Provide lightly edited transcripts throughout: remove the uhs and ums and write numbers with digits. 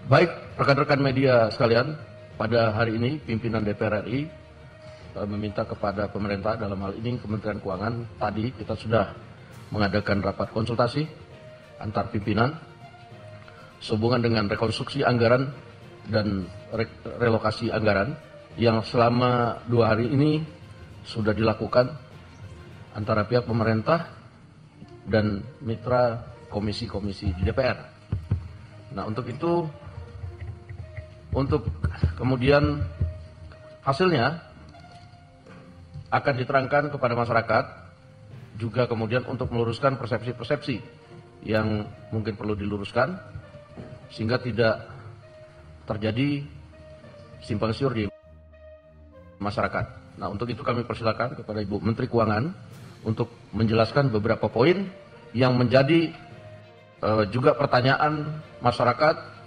Baik, rekan-rekan media sekalian, pada hari ini pimpinan DPR RI meminta kepada pemerintah, dalam hal ini Kementerian Keuangan, tadi kita sudah mengadakan rapat konsultasi antar pimpinan sehubungan dengan rekonstruksi anggaran dan relokasi anggaran yang selama 2 hari ini sudah dilakukan antara pihak pemerintah dan mitra komisi-komisi di DPR. Nah, untuk itu, untuk kemudian hasilnya akan diterangkan kepada masyarakat, juga kemudian untuk meluruskan persepsi-persepsi yang mungkin perlu diluruskan, sehingga tidak terjadi simpang siur di masyarakat. Nah, untuk itu kami persilakan kepada Ibu Menteri Keuangan untuk menjelaskan beberapa poin yang menjadi juga pertanyaan masyarakat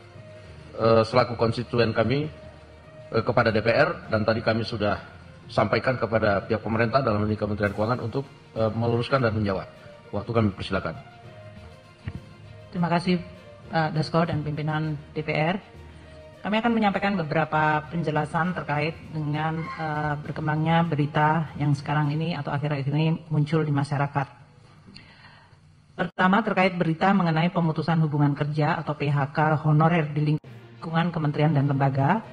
selaku konstituen kami kepada DPR, dan tadi kami sudah sampaikan kepada pihak pemerintah dalam ini Kementerian Keuangan untuk meluruskan dan menjawab. Waktu kami persilakan. Terima kasih Pak Dasko dan pimpinan DPR. Kami akan menyampaikan beberapa penjelasan terkait dengan berkembangnya berita yang sekarang ini atau akhir-akhir ini muncul di masyarakat. Pertama, terkait berita mengenai pemutusan hubungan kerja atau PHK honorer di lingkungan kementerian dan lembaga.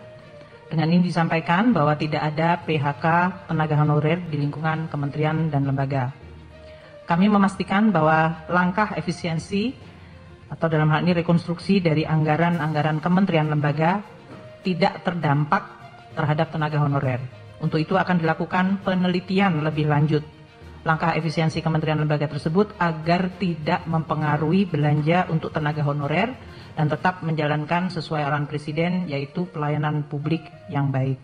Dengan ini disampaikan bahwa tidak ada PHK tenaga honorer di lingkungan kementerian dan lembaga. Kami memastikan bahwa langkah efisiensi atau dalam hal ini rekonstruksi dari anggaran-anggaran kementerian lembaga tidak terdampak terhadap tenaga honorer. Untuk itu akan dilakukan penelitian lebih lanjut langkah efisiensi kementerian lembaga tersebut agar tidak mempengaruhi belanja untuk tenaga honorer dan tetap menjalankan sesuai arahan Presiden, yaitu pelayanan publik yang baik.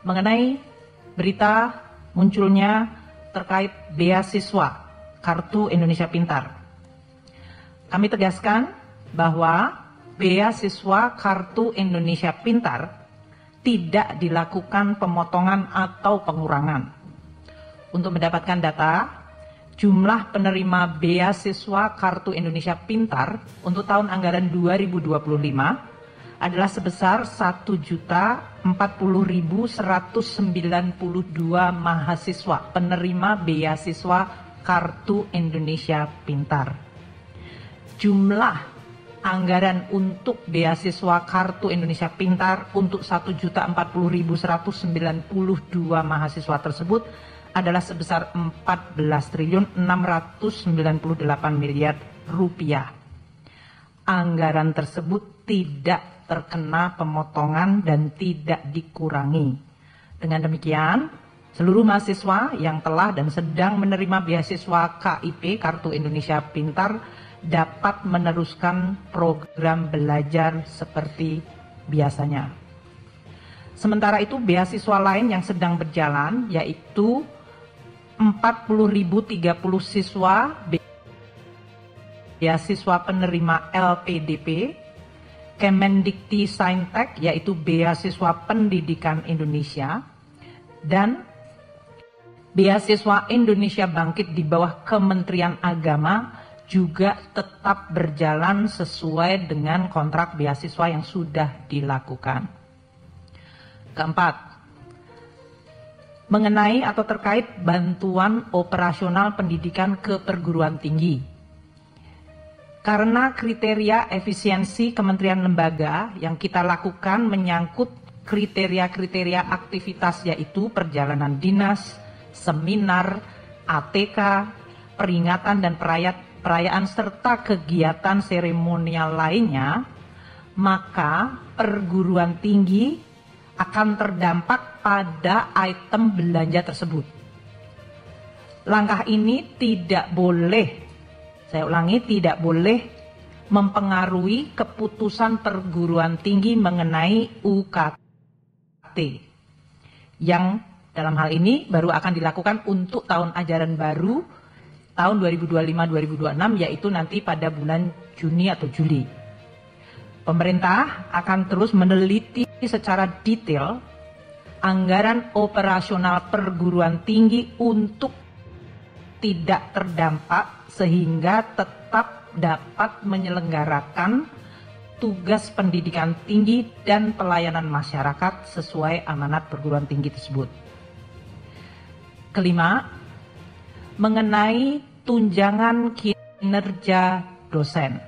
Mengenai berita munculnya terkait beasiswa Kartu Indonesia Pintar, kami tegaskan bahwa beasiswa Kartu Indonesia Pintar tidak dilakukan pemotongan atau pengurangan. Untuk mendapatkan data, jumlah penerima beasiswa Kartu Indonesia Pintar untuk tahun anggaran 2025 adalah sebesar 1.040.192 mahasiswa penerima beasiswa Kartu Indonesia Pintar. Jumlah anggaran untuk beasiswa Kartu Indonesia Pintar untuk 1.040.192 mahasiswa tersebut adalah sebesar 14.698 miliar rupiah. Anggaran tersebut tidak terkena pemotongan dan tidak dikurangi. Dengan demikian, seluruh mahasiswa yang telah dan sedang menerima beasiswa KIP Kartu Indonesia Pintar dapat meneruskan program belajar seperti biasanya. Sementara itu, beasiswa lain yang sedang berjalan yaitu 40.030 siswa beasiswa penerima LPDP, Kemendikti Saintek yaitu beasiswa pendidikan Indonesia, dan beasiswa Indonesia Bangkit di bawah Kementerian Agama juga tetap berjalan sesuai dengan kontrak beasiswa yang sudah dilakukan. Keempat, mengenai atau terkait bantuan operasional pendidikan ke perguruan tinggi. Karena kriteria efisiensi kementerian lembaga yang kita lakukan menyangkut kriteria-kriteria aktivitas yaitu perjalanan dinas, seminar, ATK, peringatan dan perayaan serta kegiatan seremonial lainnya, maka perguruan tinggi akan terdampak pada item belanja tersebut. Langkah ini tidak boleh, saya ulangi, tidak boleh mempengaruhi keputusan perguruan tinggi mengenai UKT yang dalam hal ini baru akan dilakukan untuk tahun ajaran baru tahun 2025-2026, yaitu nanti pada bulan Juni atau Juli. Pemerintah akan terus meneliti secara detail anggaran operasional perguruan tinggi untuk tidak terdampak sehingga tetap dapat menyelenggarakan tugas pendidikan tinggi dan pelayanan masyarakat sesuai amanat perguruan tinggi tersebut. Kelima, mengenai tunjangan kinerja dosen.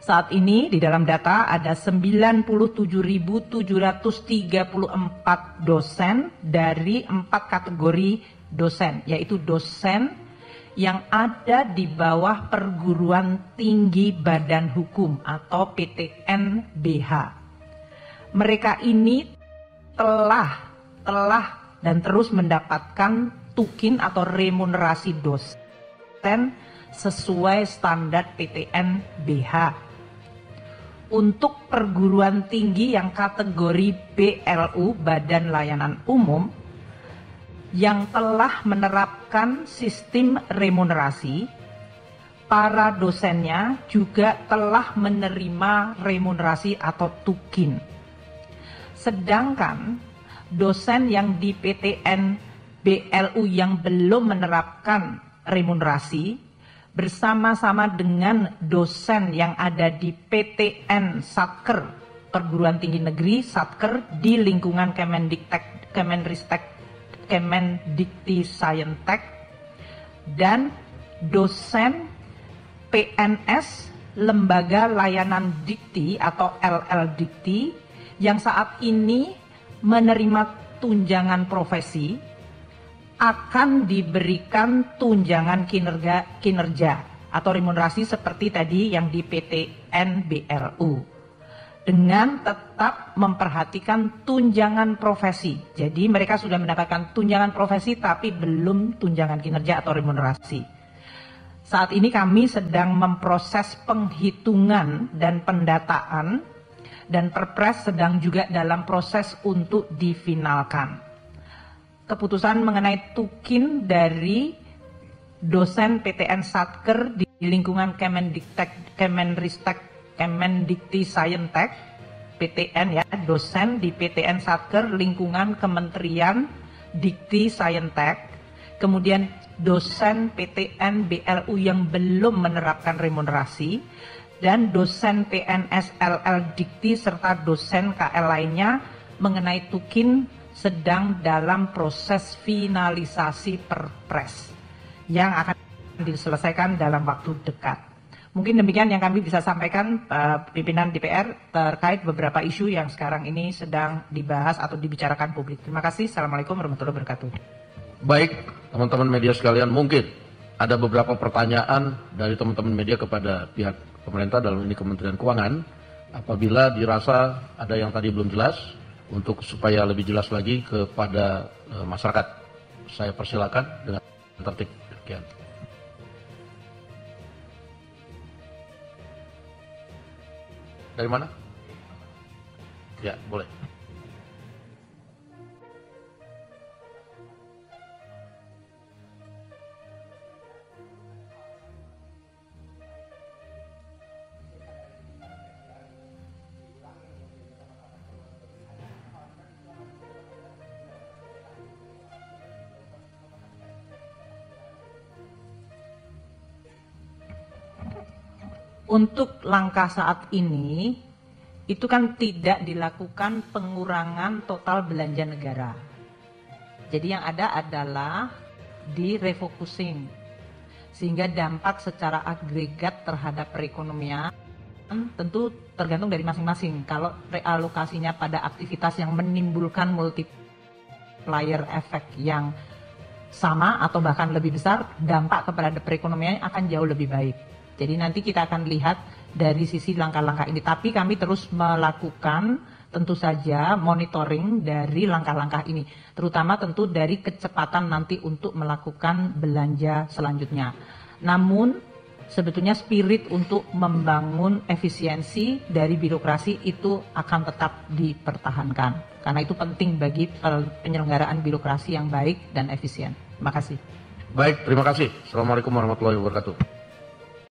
Saat ini di dalam data ada 97.734 dosen dari 4 kategori dosen, yaitu dosen yang ada di bawah perguruan tinggi badan hukum atau PTN-BH. Mereka ini telah dan terus mendapatkan tukin atau remunerasi dosen sesuai standar PTN-BH. Untuk perguruan tinggi yang kategori BLU, Badan Layanan Umum, yang telah menerapkan sistem remunerasi, para dosennya juga telah menerima remunerasi atau tukin. Sedangkan dosen yang di PTN BLU yang belum menerapkan remunerasi, bersama-sama dengan dosen yang ada di PTN Satker, Perguruan Tinggi Negeri Satker di lingkungan Kemendiktek, Kemenristek, Kemendikti Sayentek, dan dosen PNS Lembaga Layanan Dikti atau LL Dikti yang saat ini menerima tunjangan profesi akan diberikan tunjangan kinerja atau remunerasi seperti tadi yang di PTN BLU dengan tetap memperhatikan tunjangan profesi. Jadi mereka sudah mendapatkan tunjangan profesi tapi belum tunjangan kinerja atau remunerasi. Saat ini kami sedang memproses penghitungan dan pendataan dan Perpres sedang juga dalam proses untuk difinalkan. Keputusan mengenai tukin dari dosen PTN Satker di lingkungan Kemendiktek, Kemenristek, Kemendikti Sayentek, PTN ya, dosen di PTN Satker lingkungan Kementerian Dikti Sayentek, kemudian dosen PTN BLU yang belum menerapkan remunerasi, dan dosen PNS LL Dikti serta dosen KL lainnya mengenai tukin sedang dalam proses finalisasi Perpres yang akan diselesaikan dalam waktu dekat. Mungkin demikian yang kami bisa sampaikan pimpinan DPR terkait beberapa isu yang sekarang ini sedang dibahas atau dibicarakan publik. Terima kasih. Assalamualaikum warahmatullahi wabarakatuh. Baik, teman-teman media sekalian, mungkin ada beberapa pertanyaan dari teman-teman media kepada pihak pemerintah, dalam ini Kementerian Keuangan. Apabila dirasa ada yang tadi belum jelas, untuk supaya lebih jelas lagi kepada masyarakat, saya persilakan dengan tertib. Sekian. Dari mana? Ya, boleh. Untuk langkah saat ini, itu kan tidak dilakukan pengurangan total belanja negara. Jadi yang ada adalah di refocusing, sehingga dampak secara agregat terhadap perekonomian tentu tergantung dari masing-masing. Kalau realokasinya pada aktivitas yang menimbulkan multiplier effect yang sama atau bahkan lebih besar, dampak kepada perekonomian akan jauh lebih baik. Jadi nanti kita akan lihat dari sisi langkah-langkah ini. Tapi kami terus melakukan tentu saja monitoring dari langkah-langkah ini. Terutama tentu dari kecepatan nanti untuk melakukan belanja selanjutnya. Namun sebetulnya spirit untuk membangun efisiensi dari birokrasi itu akan tetap dipertahankan. Karena itu penting bagi penyelenggaraan birokrasi yang baik dan efisien. Terima kasih. Baik, terima kasih. Assalamualaikum warahmatullahi wabarakatuh.